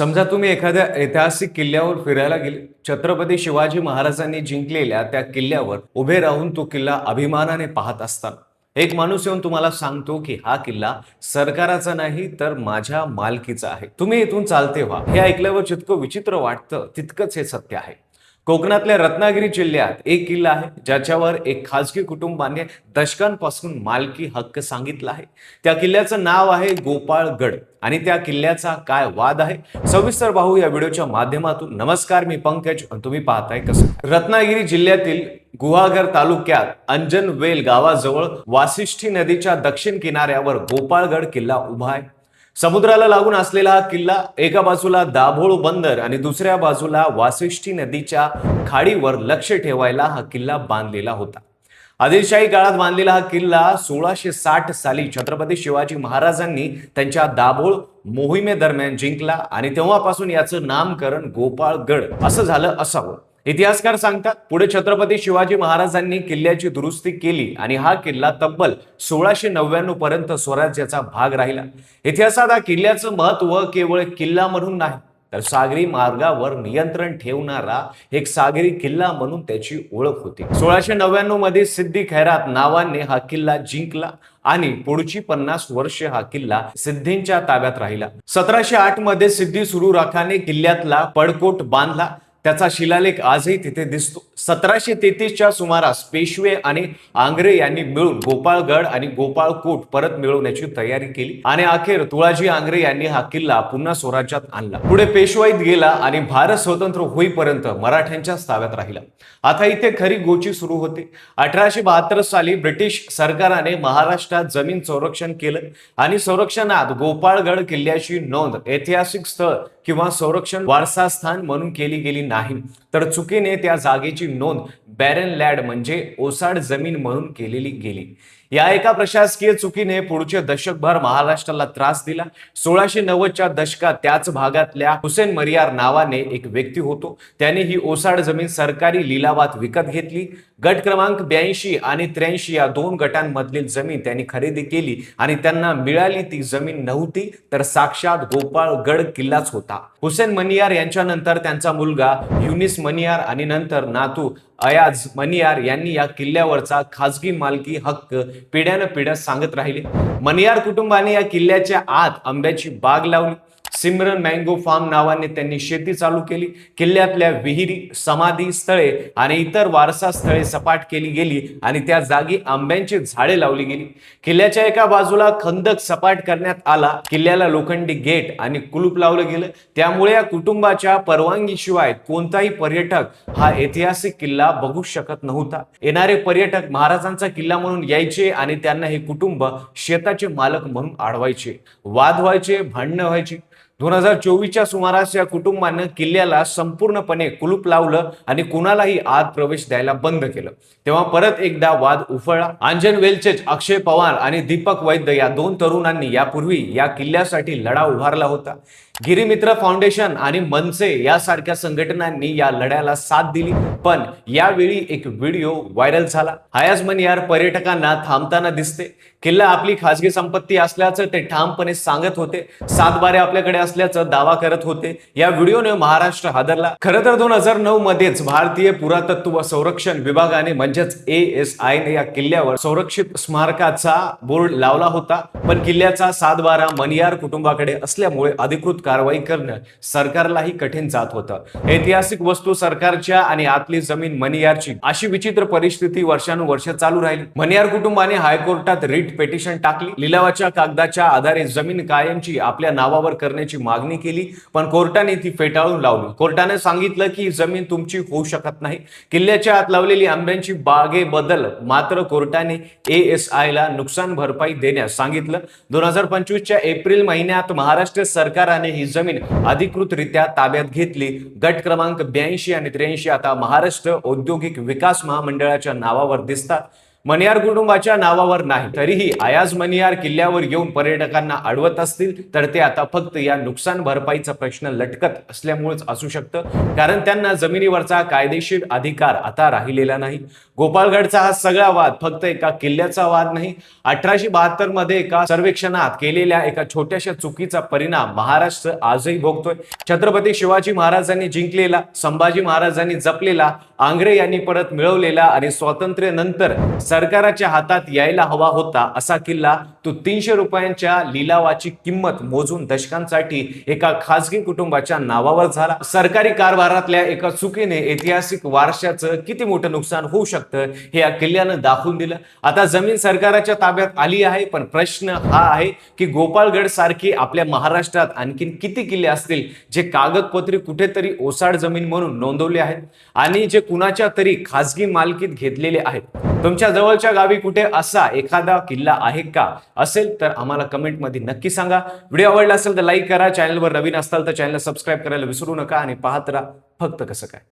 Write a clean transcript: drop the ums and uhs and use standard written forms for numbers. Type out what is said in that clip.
समजा तुम्ही एखाद्या ऐतिहासिक किल्ल्यावर फिरायला गेले. छत्रपती शिवाजी महाराजांनी जिंकलेल्या त्या किल्ल्यावर उभे राहून तो किल्ला अभिमानाने पाहत असताना एक माणूस येऊन तुम्हाला सांगतो की हा किल्ला सरकाराचा नाही तर माझ्या मालकीचा आहे. तुम्ही इथून चालते व्हा. हे ऐकल्यावर जितकं विचित्र वाटतं तितकंच हे सत्य आहे. कोकणातल्या रत्नागिरी जिल्ह्यात एक किल्ला आहे ज्याच्यावर एक खाजगी कुटुंबाने दशकांपासून मालकी हक्क सांगितला आहे. त्या किल्ल्याचं नाव आहे गोपाळगड आणि त्या किल्ल्याचा काय वाद आहे सविस्तर पाहू या व्हिडिओच्या माध्यमातून. नमस्कार, मी पंकज आणि तुम्ही पाहताय कसं. रत्नागिरी जिल्ह्यातील गुहागर तालुक्यात अंजनवेल गावाजवळ वासिष्ठी नदीच्या दक्षिण किनाऱ्यावर गोपाळगड किल्ला उभा आहे. समुद्राला लागून असलेला हा किल्ला एका बाजूला दाभोळ बंदर आणि दुसऱ्या बाजूला वासिष्ठी नदीच्या खाडीवर लक्ष ठेवायला हा किल्ला बांधलेला होता. आदिलशाही काळात बांधलेला हा किल्ला 1660 साली छत्रपती शिवाजी महाराजांनी त्यांच्या दाभोळ मोहिमेदरम्यान जिंकला आणि तेव्हापासून याचं नामकरण गोपाळगड असं झालं असावं. इतिहासकार सांगतात पुढे छत्रपती शिवाजी महाराजांनी किल्ल्याची दुरुस्ती केली आणि हा किल्ला तब्बल 1699 पर्यंत स्वराज्याचा भाग राहिला. इतिहासात हा किल्ल्याचं महत्व केवळ किल्ला म्हणून नाही तर सागरी मार्गावर नियंत्रण ठेवणारा एक सागरी किल्ला म्हणून त्याची ओळख होती. 1699 मध्ये सिद्दी खैरात नावाने हा किल्ला जिंकला आणि पुढची 50 वर्षे हा किल्ला सिद्धींच्या ताब्यात राहिला. 1708 मध्ये सिद्दी सुरूराखाने किल्ल्यातला पडकोट बांधला. त्याचा शिलालेख आजही तिथे दिसतो. 1733च्या सुमारास पेशवे आणि आंग्रे यांनी मिळून गोपाळगड आणि गोपाळकोट परत मिळवण्याची तयारी केली आणि अखेर तुळाजी आंग्रे यांनी हा किल्ला पुन्हा स्वराज्यात आणला. पुढे पेशवाईत गेला आणि भारत स्वतंत्र होईपर्यंत मराठ्यांच्या ताब्यात राहिला. आता इथे खरी गोची सुरू होते. 1872 साली ब्रिटिश सरकारने महाराष्ट्रात जमीन संरक्षण केलं आणि संरक्षणात गोपाळगड किल्ल्याची नोंद ऐतिहासिक स्थळ किंवा संरक्षण वारसा स्थान म्हणून केली गेली नाही तर चुकीने त्या जागेची नोंद बॅरन लँड म्हणजे ओसाड जमीन म्हणून केलेली गेली. या एका प्रशासकीय चुकीने पुढचे दशकभर महाराष्ट्राला त्रास दिला. 1690च्या दशकात त्याच भागातल्या हुसेन मरियार नावाने एक व्यक्ती होतो. त्याने ही ओसाड जमीन सरकारी लिलावात विकत घेतली. गट क्रमांक 82 आणि 83 या दोन गटांमधली जमीन त्यांनी खरेदी केली आणि त्यांना मिळाली ती जमीन नव्हती तर साक्षात गोपाळगड किल्लाच होता. हुसेन मनियार यांच्यानंतर त्यांचा मुलगा युनिस मनियार आणि नंतर नातू अयाज मनियार यांनी या किल्ल्यावरचा खाजगी मालकी हक्क पिढ्यानपिढ्या सांगत राहिले. मनियार कुटुंबाने या किल्ल्याच्या आत आंब्याची बाग लावली. सिमरन मँगो फार्म नावाने त्यांनी शेती चालू केली. किल्ल्यातल्या विहिरी, समाधी स्थळे आणि इतर वारसा स्थळे सपाट केली गेली आणि त्या जागी आंब्यांची झाडे लावली गेली. किल्ल्याच्या एका बाजूला खंदक सपाट करण्यात आला. किल्ल्याला लोखंडी गेट आणि कुलूप लावलं गेलं. त्यामुळे या कुटुंबाच्या परवानगीशिवाय कोणताही पर्यटक हा ऐतिहासिक किल्ला बघू शकत नव्हता. येणारे पर्यटक महाराजांचा किल्ला म्हणून यायचे आणि त्यांना हे कुटुंब शेताचे मालक म्हणून अडवायचे. वाद व्हायचे, भांडणं व्हायची. 2024च्या सुमारास या कुटुंबानं किल्ल्याला संपूर्णपणे कुलूप लावलं आणि कुणालाही आत प्रवेश द्यायला बंद केलं. तेव्हा परत एकदा वाद उफळला. अंजनवेलचेच अक्षय पवार आणि दीपक वैद्य या दोन तरुणांनी यापूर्वी या किल्ल्यासाठी लढा उभारला होता. गिरीमित्र फाउंडेशन आणि मनसे यासारख्या संघटनांनी या लढ्याला साथ दिली. पण यावेळी एक व्हिडिओ व्हायरल झाला. अयाज मनियार पर्यटकांना थांबताना दिसते. किल्ला आपली खासगी संपत्ती असल्याचं ते ठामपणे सांगत होते. सातबारे आपल्याकडे असल्याचा दावा करत होते. या व्हिडिओने महाराष्ट्र हादरला. खरं तर 2009 मध्येच भारतीय पुरातत्व संरक्षण विभागाने म्हणजेच ASI ने या किल्ल्यावर संरक्षित स्मारकाचा बोर्ड लावला होता. पण किल्ल्याचा सातबारा मनियार कुटुंबाकडे असल्यामुळे अधिकृत कारवाई करणं सरकारलाही कठीण जात होतं. ऐतिहासिक वस्तू सरकारच्या आणि आतली जमीन मनियारची अशी विचित्र परिस्थिती वर्षानुवर्ष चालू राहिली. मनियार कुटुंबाने हायकोर्टात रिट पेटिशन टाकली. लिलावाच्या कागदाच्या आधारे जमीन कायमची आपल्या नावावर करण्याची मागणी केली पण कोर्टाने ती फेटाळून लावली. कोर्टाने सांगितलं की जमीन तुमची होऊ शकत नाही. किल्ल्याच्या आत लावलेली आंब्यांची बागेबद्दल मात्र कोर्टाने ASI ला नुकसान भरपाई देण्यास सांगितलं. 2025च्या एप्रिल महिन्यात महाराष्ट्र सरकारने ही जमीन अधिकृतरित्या ताब्यात घेतली. गट क्रमांक 82 आणि 83 आता महाराष्ट्र औद्योगिक विकास महामंडळाच्या नावावर दिसतात. मणियार कुटुंबाच्या नावावर नाही. तरीही अयाज मणियार किल्ल्यावर येऊन पर्यटकांना अडवत असतील तर ते आता फक्त या नुकसान भरपाईचा प्रश्न लटकत असल्यामुळेच असू शकतं, कारण त्यांना जमिनीवरचा कायदेशीर अधिकार आता राहिलेला नाही. गोपाळगडचा हा सगळा वाद फक्त एका किल्ल्याचा वाद नाही. 1872 मध्ये एका सर्वेक्षणात केलेल्या एका छोट्याशा चुकीचा परिणाम महाराष्ट्र आजही भोगतोय. छत्रपती शिवाजी महाराजांनी जिंकलेला, संभाजी महाराजांनी जपलेला, आंग्रे यांनी परत मिळवलेला आणि स्वातंत्र्यानंतर सरकाराच्या हातात यायला हवा होता असा किल्ला तो 300 रुपयांच्या लिलावाची किंमत मोजून दशकांसाठी एका खासगी कुटुंबाच्या नावावर झाला. सरकारी कारभारातल्या एका चुकीने ऐतिहासिक वारशाचं किती मोठं नुकसान होऊ शकतं हे या किल्ल्यानं दाखवून दिलं. आता जमीन सरकाराच्या ताब्यात आली आहे, पण प्रश्न हा आहे की गोपाळगड सारखी आपल्या महाराष्ट्रात आणखीन किती किल्ले असतील जे कागदपत्री कुठेतरी ओसाड जमीन म्हणून नोंदवले आहेत आणि जे कुणाच्या तरी खासगी मालकीत घेतलेले आहेत. तुमच्या जवळच्या गावी कुठे असा एखादा किल्ला आहे का? असेल तर आम्हाला कमेंटमध्ये नक्की सांगा. व्हिडिओ आवडला असेल तर लाईक करा. चॅनलवर नवीन असाल तर चॅनलला सबस्क्राईब करायला विसरू नका आणि पाहत राहा फक्त कसं काय.